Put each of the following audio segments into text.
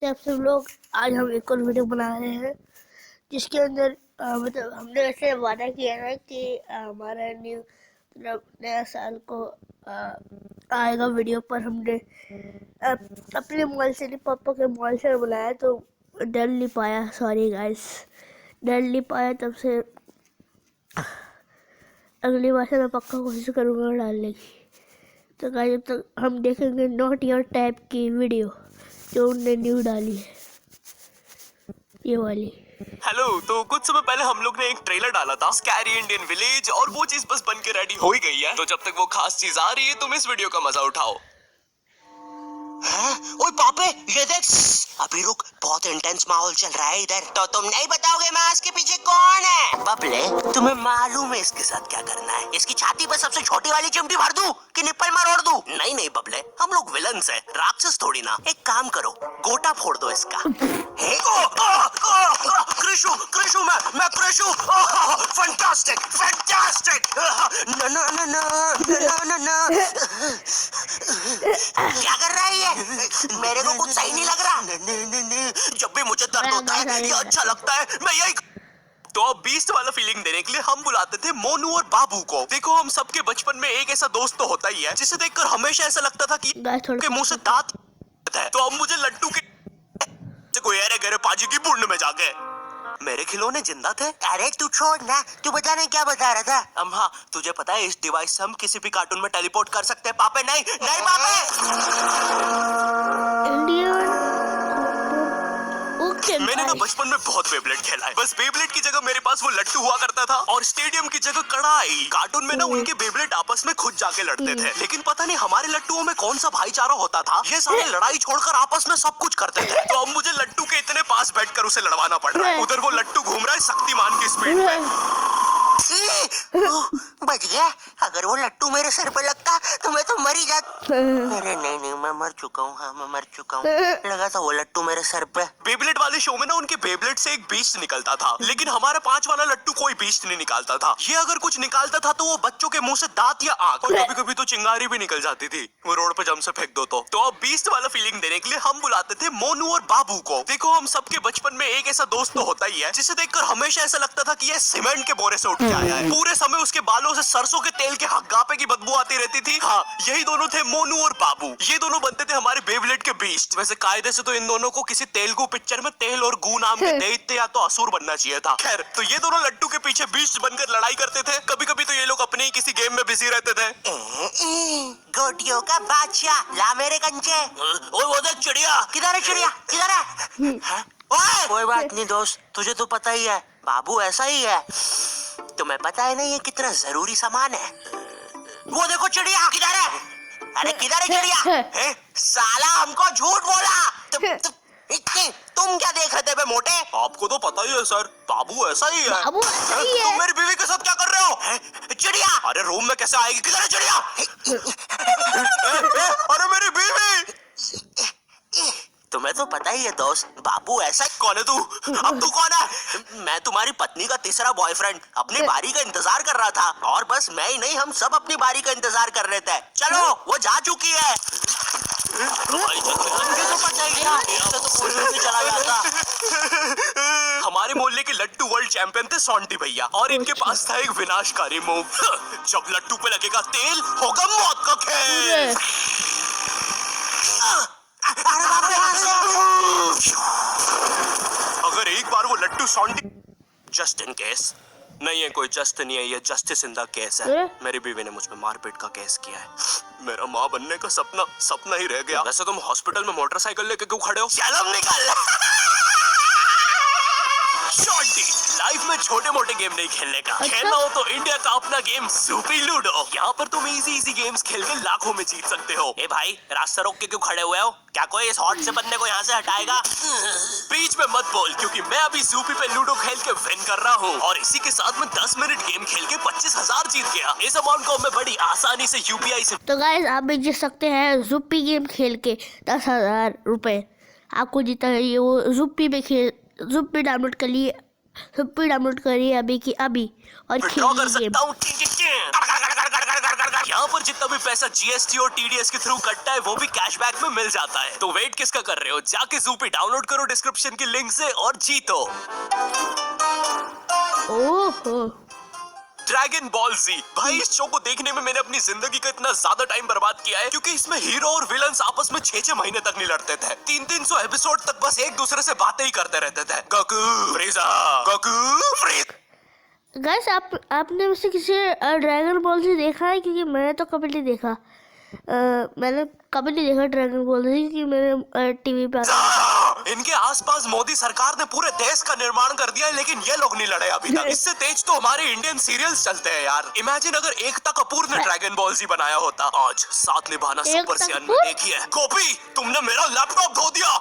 तो आप सब लोग आज हम एक और वीडियो बना रहे हैं जिसके अंदर मतलब हमने ऐसे वादा किया है कि हमारा नया साल को आएगा वीडियो पर। हमने अपने मोबाइल से नहीं, पापा के मोबाइल से बुलाया तो डर नहीं पाया। सॉरी गाइस, डर नहीं पाया। तब से अगली बार से मैं पक्का कोशिश करूँगा डालने की। तो गाइस, जब तक हम देखेंगे नॉट योर टाइप की वीडियो जो उनने न्यू डाली है, ये वाली। हेलो, तो कुछ समय पहले हम लोग ने एक ट्रेलर डाला था स्कैरी इंडियन विलेज, और वो चीज बस बन के रेडी हो ही गई है। तो जब तक वो खास चीज आ रही है तुम इस वीडियो का मजा उठाओ। ओए पापे, ये देख। अभी रुक, बहुत इंटेंस माहौल चल रहा है इधर। तो तुम नहीं बताओगे मास्क के पीछे कौन है? बबले, तुम्हें मालूम है इसके साथ क्या करना है? इसकी छाती पर सबसे छोटी वाली चिमटी भर दूं कि निप्पल मरोड़ दूं? नहीं नहीं बबले, हम लोग विलन्स हैं, राक्षस थोड़ी ना। एक काम करो, गोटा फोड़ दो इसका। कृषु, कृषु, मैं कृषु। Fantastic, fantastic. ना ना ना ना ना ना। क्या कर रहा है ये? मेरे को कुछ सही नहीं लग रहा। नहीं, जब भी मुझे दर्द होता है ये अच्छा लगता है, मैं यही। तो अब बीस्ट वाला फीलिंग देने के लिए हम बुलाते थे मोनू और बाबू को। देखो, हम सबके बचपन में एक ऐसा दोस्त तो होता ही है जिसे देखकर हमेशा ऐसा लगता था कि के मुंह से दांत है। तो अब मुझे लट्टू के कोई अरे गरे पाजी की बुंड में जाके मेरे खिलौने जिंदा थे। अरे तू छोड़ ना, तू बता नहीं क्या बता रहा था? हाँ, तुझे पता है इस डिवाइस से हम किसी भी कार्टून में टेलीपोर्ट कर सकते हैं। पापे नहीं नहीं पापे। मैंने ना बचपन में बहुत बेब्लेड खेला है। बस बेब्लेड की जगह मेरे पास वो लट्टू हुआ करता था, और स्टेडियम की जगह कड़ाई। कार्टून में ना उनके बेब्लेड आपस में खुद जाके लड़ते थे, लेकिन पता नहीं हमारे लट्टुओं में कौन सा भाईचारा होता था, ये सारे लड़ाई छोड़कर आपस में सब कुछ करते थे। तो अब मुझे लट्टू के इतने पास बैठकर उसे लड़वाना पड़ रहा है। उधर वो लट्टू घूम रहा है शक्तिमान की स्पीड में। बच गया। अगर वो लट्टू मेरे सर पे लगता तो मैं तो मर ही जाता। अरे नहीं नहीं, मैं मर चुका हूँ। हाँ, मैं मर चुका हूँ। लगा था वो लट्टू मेरे सर पे। बेब्लेड वाले शो में ना उनके बेब्लेड से एक बीस्ट निकलता था, लेकिन हमारा 5 वाला लट्टू कोई बीस्ट नहीं निकालता था। ये अगर कुछ निकालता था तो वो बच्चों के मुंह से दांत या आंख, और कभी कभी तो चिंगारी भी निकल जाती थी, वो रोड पे जम से फेंक दो तो अब बीस्ट वाला फीलिंग देने के लिए हम बुलाते थे मोनू और बाबू को। देखो, हम सबके बचपन में एक ऐसा दोस्त तो होता ही है जिसे देखकर हमेशा ऐसा लगता था कि ये सीमेंट के बोरे से उठ के आया है। पूरे समय उसके बालों से सरसों के तेल के हग्गापे की बदबू आती रहती थी। हाँ, यही दोनों थे मोनू और बाबू। ये दोनों बनते थे हमारे बेब्लेड के बीस्ट। वैसे कायदे से तो इन दोनों को किसी तेलुगु पिक्चर में तेल और गू नाम के दैत्य या तो असुर बनना चाहिए था। खैर, तो ये दोनों लट्टू के पीछे बीस्ट बनकर लड़ाई करते थे। कभी कभी तो ये लोग अपने ही किसी गेम में बिजी रहते थे। गोटियों का बादशाह, ला मेरे कंचे। ओए वो देख चिड़िया। किधर है चिड़िया? किधर है? कोई बात नहीं दोस्त, तुझे तो पता ही है, बाबू ऐसा ही है। तुम्हें पता है ना ये कितना जरूरी सामान है। वो देखो चिड़िया, किधर है? अरे किधर है चिड़िया? साला हमको झूठ बोला। तुम क्या देख रहे थे बे मोटे? आपको तो पता ही है सर, बाबू ऐसा ही है। बाबू ऐसा ही है। तुम मेरी बीवी के साथ क्या कर रहे हो? चिड़िया, अरे रूम में कैसे आएगी? किधर है चिड़िया? अरे मेरी बीवी। तुम्हें तो पता ही है दोस्त, बाबू ऐसा। कौन है तू? अब तू कौन है? मैं तुम्हारी पत्नी का तीसरा बॉयफ्रेंड, अपनी बारी का इंतजार कर रहा था। और बस मैं ही नहीं, हम सब अपनी बारी का इंतजार कर रहे थे। चलो, वो जा चुकी है। चला जाता। हमारे मोहल्ले के लट्टू वर्ल्ड चैंपियन थे सोंटी भैया, और इनके पास था एक विनाशकारी मूव। जब लट्टू पे लगेगा तेल, होगा मौत का खेल। अगर एक बार वो लट्टू सोंटी, जस्ट इन केस नहीं है, कोई जस्ट नहीं है, ये जस्टिस इन द केस है। मेरी बीवी ने मुझ पे मारपीट का केस किया है। मेरा माँ बनने का सपना ही रह गया। वैसे तुम हॉस्पिटल में मोटरसाइकिल लेके क्यों खड़े हो? शर्म निकाल। शॉन्टी, लाइफ में छोटे मोटे गेम नहीं खेलने का। खेलना हो तो इंडिया का अपना गेम सूपी लूडो। यहाँ पर तुम इजी गेम्स खेल के लाखों में जीत सकते हो। ए भाई, रास्ता रोक के क्यों खड़े हुए हो? क्या कोई इस हॉट से बंदे को यहाँ से हटाएगा? बीच में मत बोल, क्योंकि मैं अभी सूपी पे लूडो खेल के विन कर रहा हूँ, और इसी के साथ में 10 मिनट गेम खेल के 25,000 जीत गया। इस अमाउंट को मैं बड़ी आसानी से यूपीआई से। तो गाइस, आप भी जीत सकते हैं ज़ुप्पी गेम खेल के 10,000 रुपए। आपको जीता है ये वो ज़ुप्पी डाउनलोड करिए अभी की अभी, और कर खेलिए सकता हूँ। यहाँ पर जितना भी पैसा जीएसटी और टीडीएस के थ्रू कटता है वो भी कैशबैक में मिल जाता है। तो वेट किसका कर रहे हो, जाके ज़ूपी डाउनलोड करो डिस्क्रिप्शन की लिंक से और जीतो। ओहो, ड्रैगन बॉल जी, भाई इस शो को देखने में मैंने अपनी जिंदगी का इतना ज्यादा टाइम बर्बाद किया है क्योंकि इसमें हीरो और विलन्स आपस में 6-6 महीने तक नहीं लड़ते थे। 300 एपिसोड तक बस एक दूसरे से बातें ही करते रहते थे। Goku फ्रीजा, Goku फ्रीजा। गाइस आपने मुझसे किसी ड्रैगन बॉल से देखा है? क्योंकि मैंने तो कभी नहीं देखा। मैंने कभी नहीं देखा ड्रैगन बॉल से, क्योंकि मैंने टीवी पे इनके आसपास मोदी सरकार ने पूरे देश का निर्माण कर दिया है, लेकिन ये लोग नहीं लड़े अभी तक। इससे तेज तो हमारे इंडियन सीरियल्स चलते हैं यार। इमेजिन अगर एकता कपूर ने ड्रैगन बॉल जी बनाया होता। आज साथ निभाना सुपर सियान में देखिए। गोपी, तुमने मेरा लैपटॉप धो दिया।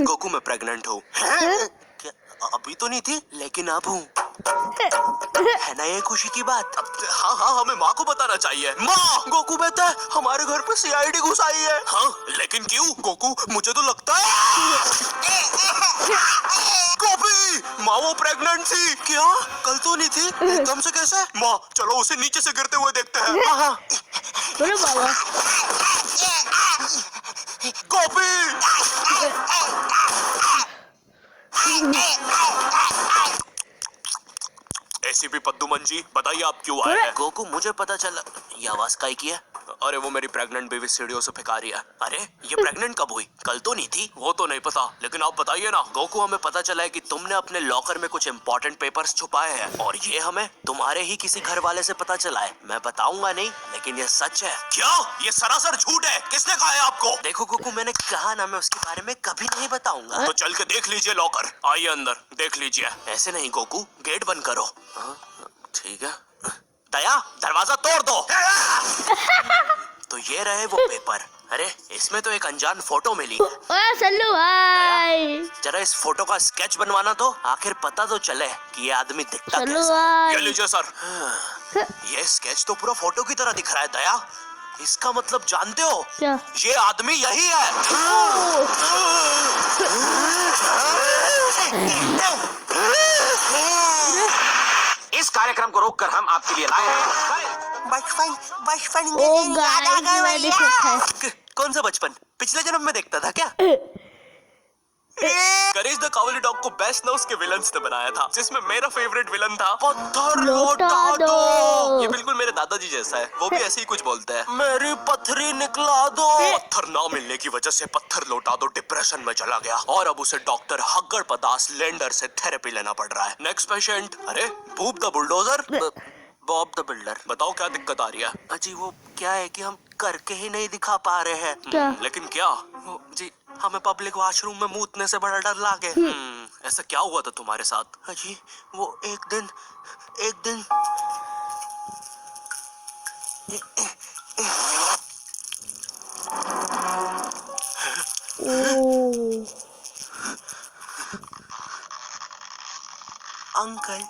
गोकू, मैं प्रेग्नेंट हूँ। अभी तो नहीं थी, लेकिन अब हूँ। है ना ये खुशी की बात? हाँ हाँ, हमें माँ को बताना चाहिए। माँ, गोकू बेटा, हमारे घर पे सीआईडी घुस आई है। हाँ, लेकिन क्यों? गोकू, मुझे तो लगता है गोपी, माँ वो प्रेग्नेंट थी। क्या? कल तो नहीं थी, एकदम से कैसे? माँ, चलो उसे नीचे से गिरते हुए देखते हैं। हाँ। अरे बाबा, गोपी, एसीपी पद्दुमन जी, बताइए आप क्यों आए हैं? गोकू, मुझे पता चला। ये आवाज काहे की है? अरे वो मेरी प्रेग्नेंट बेबी सीढ़ियों से फेंका रही है। अरे ये प्रेग्नेंट कब हुई? कल तो नहीं थी। वो तो नहीं पता, लेकिन आप बताइए ना। गोकू, हमें पता चला है कि तुमने अपने लॉकर में कुछ इंपॉर्टेंट पेपर्स छुपाए हैं और ये हमें तुम्हारे ही किसी घर वाले से पता चला है। मैं बताऊंगा नहीं, लेकिन ये सच है। क्या? ये सरासर झूठ है। किसने कहा है आपको? देखो गोकू, मैंने कहा ना, मैं उसके बारे में कभी नहीं बताऊंगा। तो चल के देख लीजिए लॉकर। आइए अंदर, देख लीजिए। ऐसे नहीं गोकू, गेट बंद करो। ठीक है। दया, दरवाजा तोड़ दो। तो ये रहे वो पेपर। अरे इसमें तो एक अनजान फोटो मिली। ओए सल्लू भाई, जरा इस फोटो का स्केच बनवाना तो, आखिर पता तो चले कि ये आदमी दिखता सल्लू कैसा है। भाई। ये लीजिए सर। ये स्केच तो पूरा फोटो की तरह दिख रहा है दया। इसका मतलब जानते हो? क्या? ये आदमी यही है। इस कार्यक्रम को रोककर हम आपके लिए लाए हैं बचपन ओ गाइस, मैंने देखा है। कौन सा बचपन? पिछले जन्म में देखता था क्या? करेज द कावली डॉग को बेस्ट ना उसके विलन्स ने बनाया था, जिसमें मेरा फेवरेट विलन था पत्थर लौटा दो। ये बिल्कुल मेरे दादाजी जैसा है। वो भी ऐसे ही कुछ बोलते हैं, मेरी पत्थरी निकला दो। पत्थर ना मिलने की वजह से पत्थर लौटा दो डिप्रेशन में चला गया और अब उसे डॉक्टर हग्गड़ पदास लेंडर से थेरेपी लेना पड़ रहा है। Next patient. अरे Boob the bulldozer, Bob the Builder. बताओ क्या दिक्कत आ रही है? अजी वो क्या है कि हम करके ही नहीं दिखा पा रहे हैं। क्या? लेकिन क्या? जी हमें पब्लिक वॉशरूम में मूतने से बड़ा डर लागे। ऐसा क्या हुआ था तुम्हारे साथ? अजी वो एक दिन ओ, अंकल,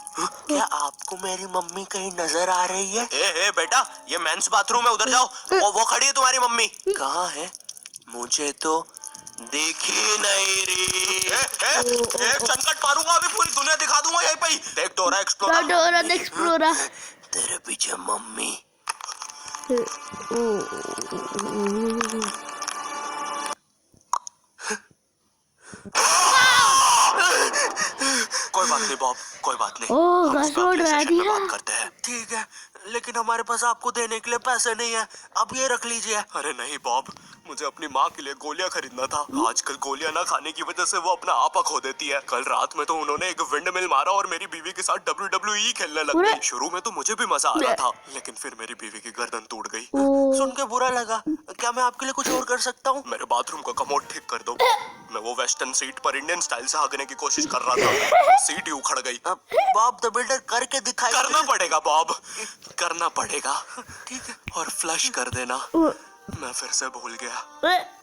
क्या आपको मेरी मम्मी कहीं नजर आ रही है? ए बेटा, ये मेंस बाथरूम है, उधर जाओ। वो खड़ी है तुम्हारी मम्मी। कहाँ है? मुझे तो देखी नहीं रही। एक चनकट मारूंगा, अभी पूरी दुनिया दिखा दूंगा यहीं पे ही। देख डोरा एक्सप्लोरर। Dora the explorer. तेरे पीछे मम्मी। कोई बात नहीं बॉब, कोई बात नहीं। ओह, हम इसका गाइस, अगले डरा सेशन में दिया। बात करते हैं। ठीक है, लेकिन हमारे पास आपको देने के लिए पैसे नहीं है। अब ये रख लीजिए। अरे नहीं बॉब, मुझे अपनी माँ के लिए गोलियां खरीदना था। आजकल गोलियां ना खाने की वजह से वो अपना आपा खो देती है। कल रात में तो उन्होंने एक विंड मिल मारा और मेरी बीवी के साथ WWE खेलने लग गई। शुरू में तो मुझे भी मजा आ रहा था, लेकिन फिर मेरी बीवी की गर्दन टूट गई। सुन के बुरा लगा। क्या मैं आपके लिए कुछ और कर सकता हूँ? मेरे बाथरूम का कमोड ठीक कर दो। मैं वो वेस्टर्न सीट पर इंडियन स्टाइल से भागने की कोशिश कर रहा था, सीट ही उखड़ गई। बॉब द बिल्डर करके दिखाई। करना पड़ेगा बॉब, करना पड़ेगा। ठीक है, और फ्लश कर देना। मैं फिर से भूल गया।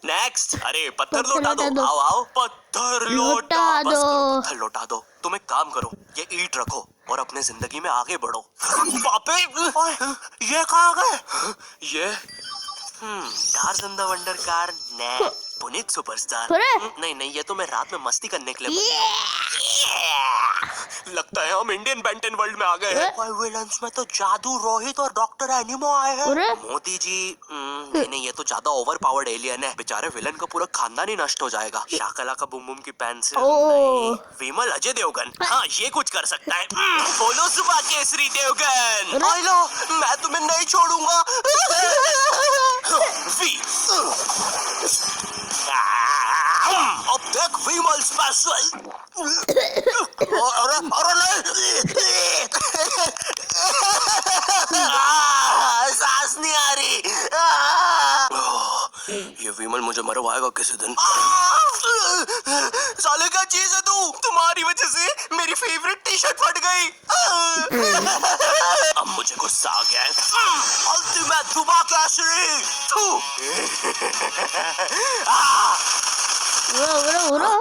नेक्स्ट। अरे पत्थर लौटा दो। आओ आओ, पत्थर लौटा दो। बस करो, पत्थर लौटा दो। तुम एक काम करो, ये ईंट रखो और अपने जिंदगी में आगे बढ़ो। बापे, ये कहाँ गए? ये टार्ज़न द वंडर कार ने पुनीत सुपरस्टार। अरे! नहीं नहीं, ये तो मैं रात में मस्ती करने के लिए लगता है हम इंडियन बेंटन वर्ल्ड में आ गए हैं। और विलन्स में तो जादू, रोहित और डॉक्टर एनिमो आए हैं। अरे! मोदी जी नहीं नहीं, ये तो ज्यादा ओवर पावर्ड एलियन है। बेचारे विलन का पूरा खानदान ही नष्ट हो जाएगा। शाकला का बुम बुम की पेंसिल नहीं। विमल अजय देवगन, हाँ ये कुछ कर सकता है। बोलो सुबह केसरी देवगन। अरे! लो, मैं तुम्हें नहीं छोड़ूंगा। अब तक विमल स्पेशल। अरे नहीं, सांस नहीं आ रही। ये विमल मुझे मरवाएगा किसी दिन। साले क्या चीज है तू? तुम्हारी वजह से मेरी फेवरेट टी शर्ट फट गई। अब मुझे गुस्सा आ गया है। अल्टीमेट धुमा केसरी। उरो।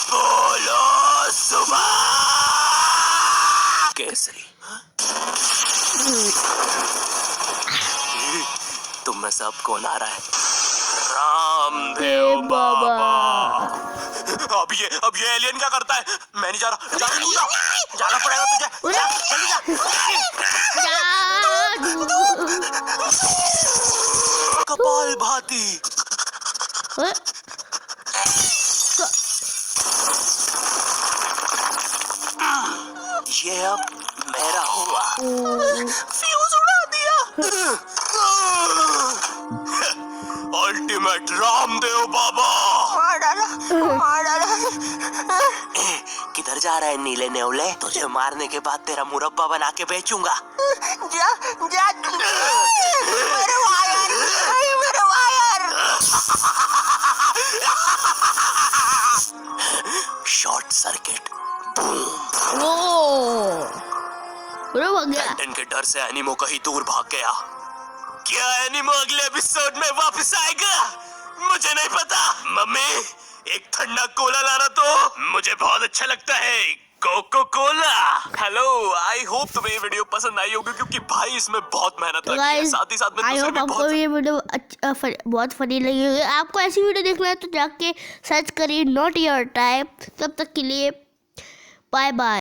बोलो सुबह केसरी। तुम में सब कौन आ रहा है? रामदेव बाबा। अब ये एलियन क्या करता है? मैं नहीं जा रहा। तू जा। जाना पड़ेगा तुझे। जा, जल्दी जा। कपाल भाती। ये अब मेरा हुआ। फ्यूज उड़ा दिया। अल्टीमेट रामदेव बाबा। मार डाला। किधर जा रहा है नीले नेवले? तुझे मारने के बाद तेरा मुरब्बा बना के बेचूंगा। जा। मेरे वायर। Short circuit. बेंटन के डर से एनिमो कहीं दूर भाग गया। क्या एनिमो अगले एपिसोड में वापस आएगा? मुझे नहीं पता। मम्मी, एक ठंडा कोला लाना तो। मुझे बहुत अच्छा लगता है coca cola. Hello, I hope तुम्हें ये वीडियो पसंद आई होगी, क्योंकि भाई इसमें बहुत मेहनत लगी है। साथ ही साथ में आई होप आपको ये वीडियो बहुत फनी लगी होगी। आपको ऐसी वीडियो देखना है तो जाके सर्च करिए नॉट योर टाइप। तब तक के लिए बाय बाय।